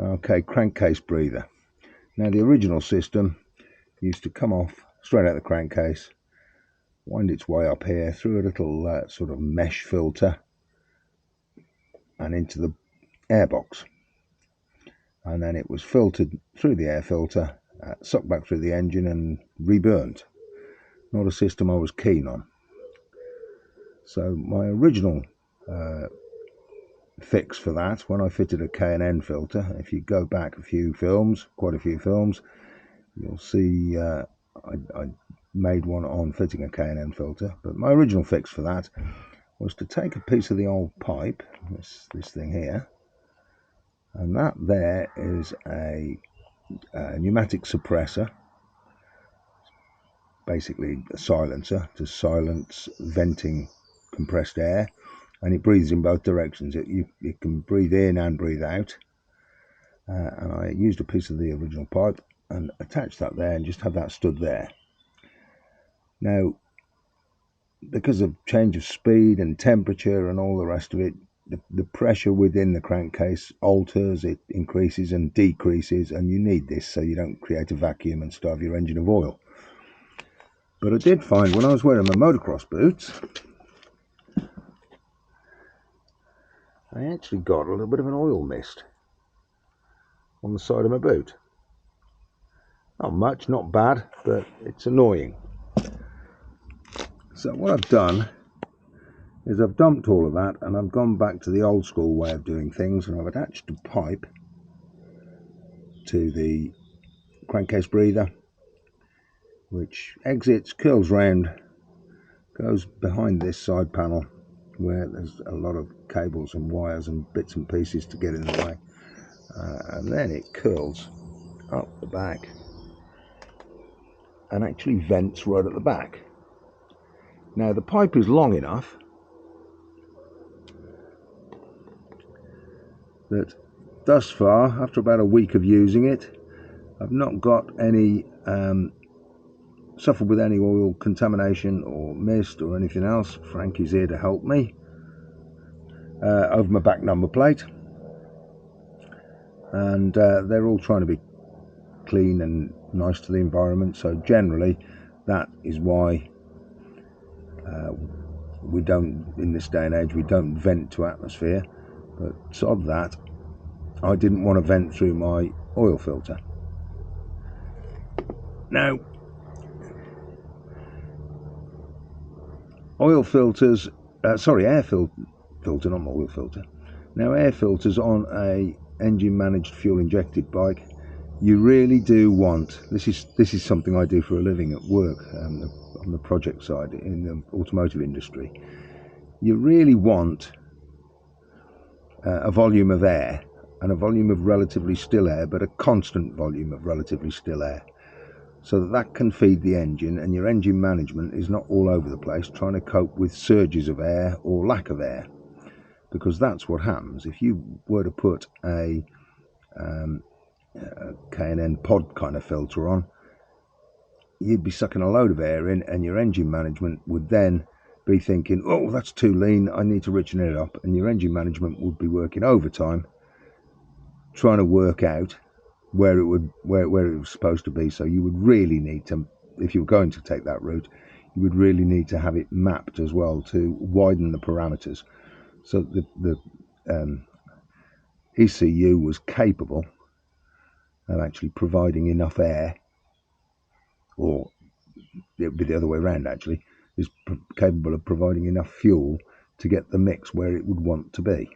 Okay, crankcase breather. Now the original system used to come off straight out of the crankcase, wind its way up here through a little sort of mesh filter and into the airbox, and then it was filtered through the air filter, sucked back through the engine and reburnt. Not a system I was keen on. So my original fix for that, when I fitted a K&N filter, if you go back a few films, quite a few films, you'll see I made one on fitting a K&N filter. But my original fix for that was to take a piece of the old pipe, this thing here, and that there is a pneumatic suppressor, basically a silencer to silence venting compressed air, and it breathes in both directions. It can breathe in and breathe out, and I used a piece of the original pipe and attached that there and just had that stood there. Now, because of change of speed and temperature and all the rest of it, the pressure within the crankcase alters, it increases and decreases, and you need this so you don't create a vacuum and starve your engine of oil. But I did find when I was wearing my motocross boots, I actually got a little bit of an oil mist on the side of my boot. Not much, not bad, but it's annoying. So what I've done is I've dumped all of that and I've gone back to the old school way of doing things, and I've attached a pipe to the crankcase breather, which exits, curls round, goes behind this side panel where there's a lot of cables and wires and bits and pieces to get in the way, and then it curls up the back and actually vents right at the back. Now the pipe is long enough that thus far, after about a week of using it, I've not got any suffered with any oil contamination or mist or anything else. Frankie's here to help me over my back number plate, and they're all trying to be clean and nice to the environment, so generally that is why we don't, in this day and age, we don't vent to atmosphere. But sod that, I didn't want to vent through my oil filter. Now, oil filters, air filter, not my oil filter. Now, air filters on a engine managed fuel injected bike, you really do want, this is something I do for a living at work, on the project side in the automotive industry. You really want a volume of air, and a volume of relatively still air, but a constant volume of relatively still air, so that can feed the engine, and your engine management is not all over the place trying to cope with surges of air or lack of air, because that's what happens if you were to put a K&N pod kind of filter on. You'd be sucking a load of air in, and your engine management would then be thinking, oh, that's too lean, I need to richen it up, and your engine management would be working overtime trying to work out where it was supposed to be. So you would really need to, if you were going to take that route, you would really need to have it mapped as well to widen the parameters, so the ECU was capable of actually providing enough air, or it would be the other way around actually, is capable of providing enough fuel to get the mix where it would want to be.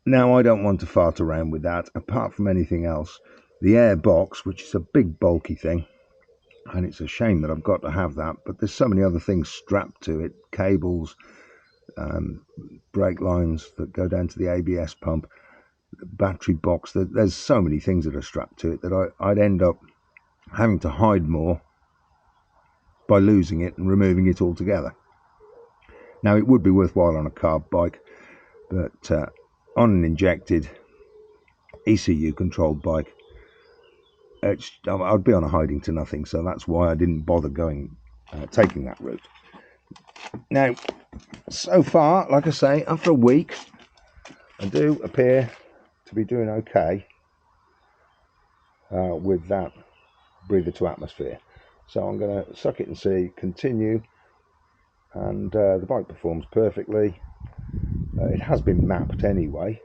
Now, I don't want to fart around with that. Apart from anything else, the air box, which is a big bulky thing, and it's a shame that I've got to have that, but there's so many other things strapped to it, cables, brake lines that go down to the ABS pump, the battery box, there's so many things that are strapped to it that I'd end up having to hide more by losing it and removing it altogether. Now, it would be worthwhile on a carb bike, but on an injected ECU controlled bike, I'd be on a hiding to nothing, so that's why I didn't bother taking that route. Now, so far, like I say, after a week, I do appear to be doing okay with that breather to atmosphere. So I'm going to suck it and see, continue, and the bike performs perfectly. It has been mapped anyway,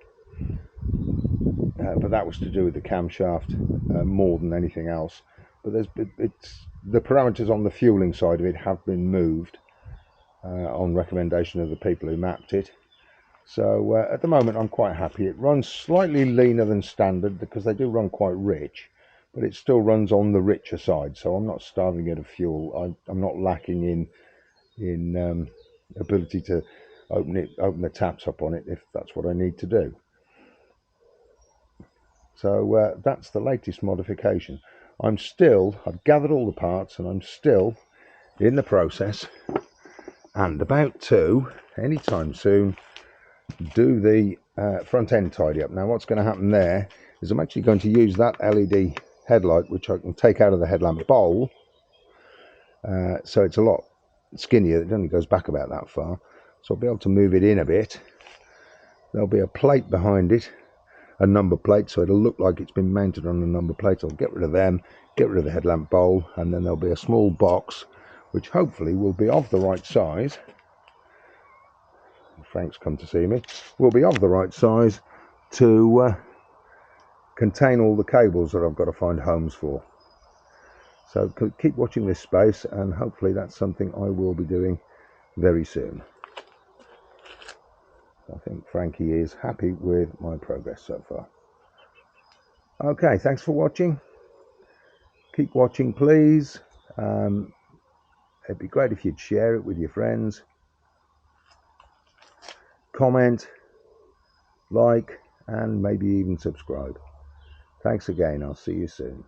but that was to do with the camshaft more than anything else. But it's the parameters on the fueling side of it have been moved on recommendation of the people who mapped it. So at the moment I'm quite happy. It runs slightly leaner than standard because they do run quite rich, but it still runs on the richer side, so I'm not starving it of fuel. I'm not lacking in ability to open the taps up on it if that's what I need to do. So that's the latest modification. I've gathered all the parts and I'm still in the process and about to, anytime soon, do the front end tidy up. Now what's going to happen there is I'm actually going to use that LED headlight, which I can take out of the headlamp bowl, so it's a lot skinnier. It only goes back about that far, so I'll be able to move it in a bit. There'll be a plate behind it, a number plate, so it'll look like it's been mounted on a number plate. I'll get rid of them, get rid of the headlamp bowl, and then there'll be a small box which hopefully will be of the right size. Frank's come to see me. Will be of the right size to contain all the cables that I've got to find homes for. So keep watching this space, and hopefully that's something I will be doing very soon. I think Frankie is happy with my progress so far. Okay, thanks for watching. Keep watching, please. It'd be great if you'd share it with your friends. Comment, like, and maybe even subscribe. Thanks again. I'll see you soon.